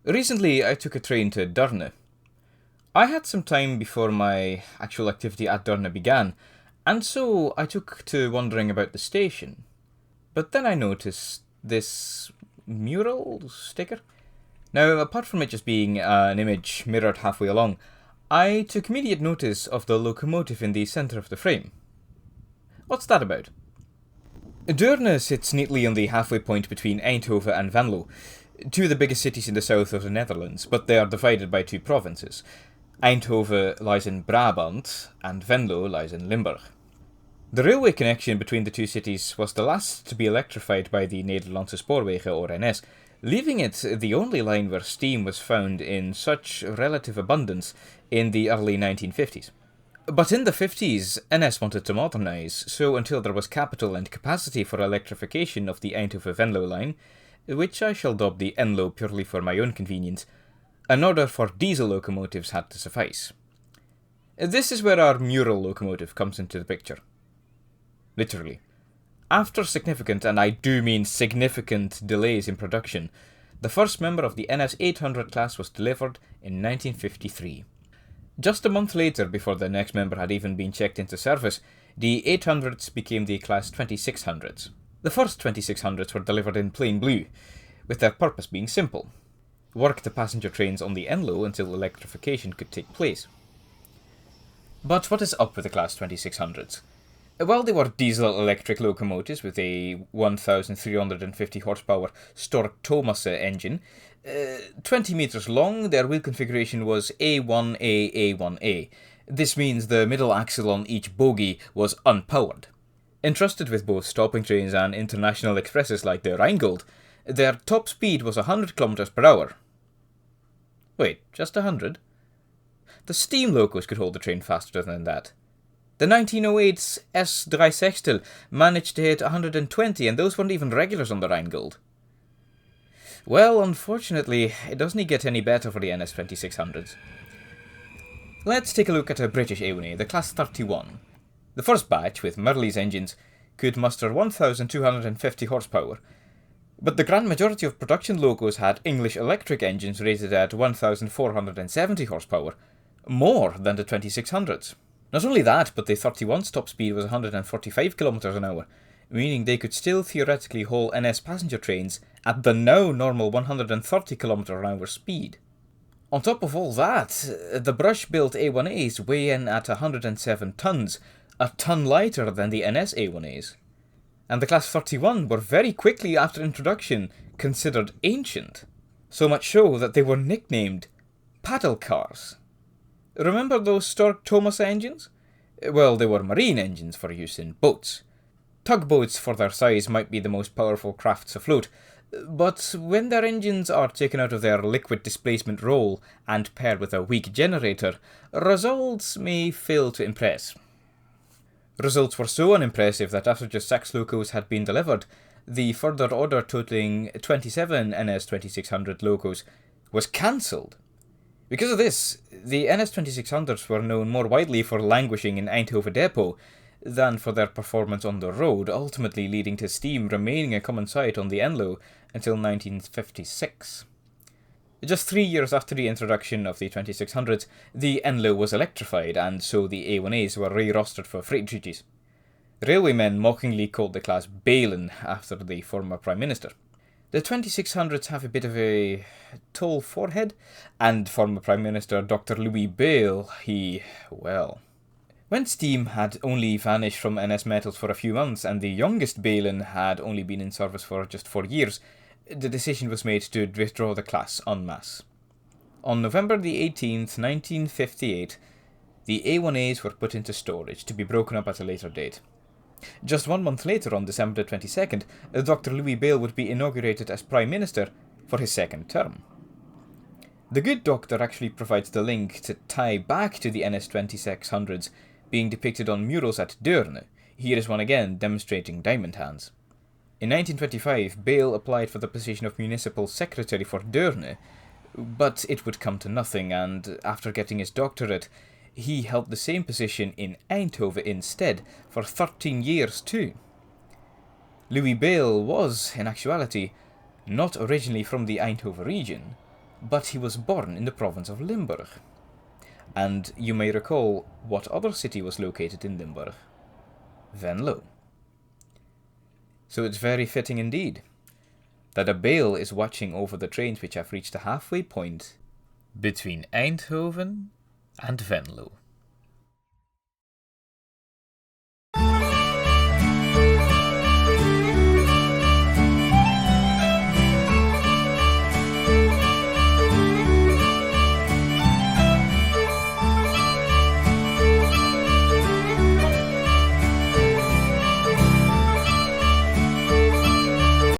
Recently, I took a train to Deurne. I had some time before my actual activity at Deurne began, and so I took to wondering about the station. But then I noticed this mural sticker. Now, apart from it just being an image mirrored halfway along, I took immediate notice of the locomotive in the centre of the frame. What's that about? Deurne sits neatly on the halfway point between Eindhoven and Venlo, two of the biggest cities in the south of the Netherlands, but they are divided by two provinces. Eindhoven lies in Brabant, and Venlo lies in Limburg. The railway connection between the two cities was the last to be electrified by the Nederlandse Spoorwegen, or NS, leaving it the only line where steam was found in such relative abundance in the early 1950s. But in the 50s, NS wanted to modernise, so until there was capital and capacity for electrification of the Eindhoven-Venlo line, which I shall dub the Enlo purely for my own convenience, an order for diesel locomotives had to suffice. This is where our mural locomotive comes into the picture. Literally. After significant, and I do mean significant, delays in production, the first member of the NS 800 class was delivered in 1953. Just a month later, before the next member had even been checked into service, the 800s became the class 2600s. The first 2600s were delivered in plain blue, with their purpose being simple: work the passenger trains on the Enlo until electrification could take place. But what is up with the class 2600s? Well, they were diesel-electric locomotives with a 1,350 horsepower Stork-Thomasse engine. 20 metres long, their wheel configuration was A1A A1A. This means the middle axle on each bogie was unpowered. Entrusted with both stopping trains and international expresses like the Rheingold, their top speed was 100 km per hour. Wait, just 100? The steam locos could hold the train faster than that. The 1908's S360 managed to hit 120, and those weren't even regulars on the Rheingold. Well, unfortunately, it doesn't get any better for the NS 2600s. Let's take a look at a British A1A, the Class 31. The first batch, with Murley's engines, could muster 1,250 horsepower, but the grand majority of production locos had English electric engines rated at 1,470 horsepower, more than the 2600s. Not only that, but the 31's top speed was 145 km an hour, meaning they could still theoretically haul NS passenger trains at the now normal 130 km an hour speed. On top of all that, the brush-built A1As weigh in at 107 tons, a ton lighter than the NS A1As. And the Class 31 were very quickly after introduction considered ancient, so much so that they were nicknamed paddle cars. Remember those Stork-Thomasse engines? Well, they were marine engines for use in boats. Tugboats for their size might be the most powerful crafts afloat, but when their engines are taken out of their liquid displacement role and paired with a weak generator, results may fail to impress. Results were so unimpressive that after just 6 locos had been delivered, the further order totaling 27 NS 2600 locos was cancelled. Because of this, the NS 2600s were known more widely for languishing in Eindhoven depot than for their performance on the road, ultimately leading to steam remaining a common sight on the Enlo until 1956. Just 3 years after the introduction of the 2600s, the Enlo was electrified, and so the A1As were re-rostered for freight duties. Railwaymen mockingly called the class Beel after the former Prime Minister. The 2600s have a bit of a tall forehead, and former Prime Minister Dr. Louis Beel, when steam had only vanished from NS metals for a few months, and the youngest Beel had only been in service for just 4 years, the decision was made to withdraw the class en masse. On November the 18th, 1958, the A1As were put into storage to be broken up at a later date. Just 1 month later, on December 22nd, Dr. Louis Beel would be inaugurated as Prime Minister for his second term. The good doctor actually provides the link to tie back to the NS 2600s being depicted on murals at Deurne. Here is one again demonstrating diamond hands. In 1925, Beel applied for the position of Municipal Secretary for Deurne, but it would come to nothing, and after getting his doctorate, he held the same position in Eindhoven instead for 13 years too. Louis Beel was, in actuality, not originally from the Eindhoven region, but he was born in the province of Limburg. And you may recall what other city was located in Limburg? Venlo. So it's very fitting indeed that a Beel is watching over the trains which have reached the halfway point between Eindhoven and Venlo.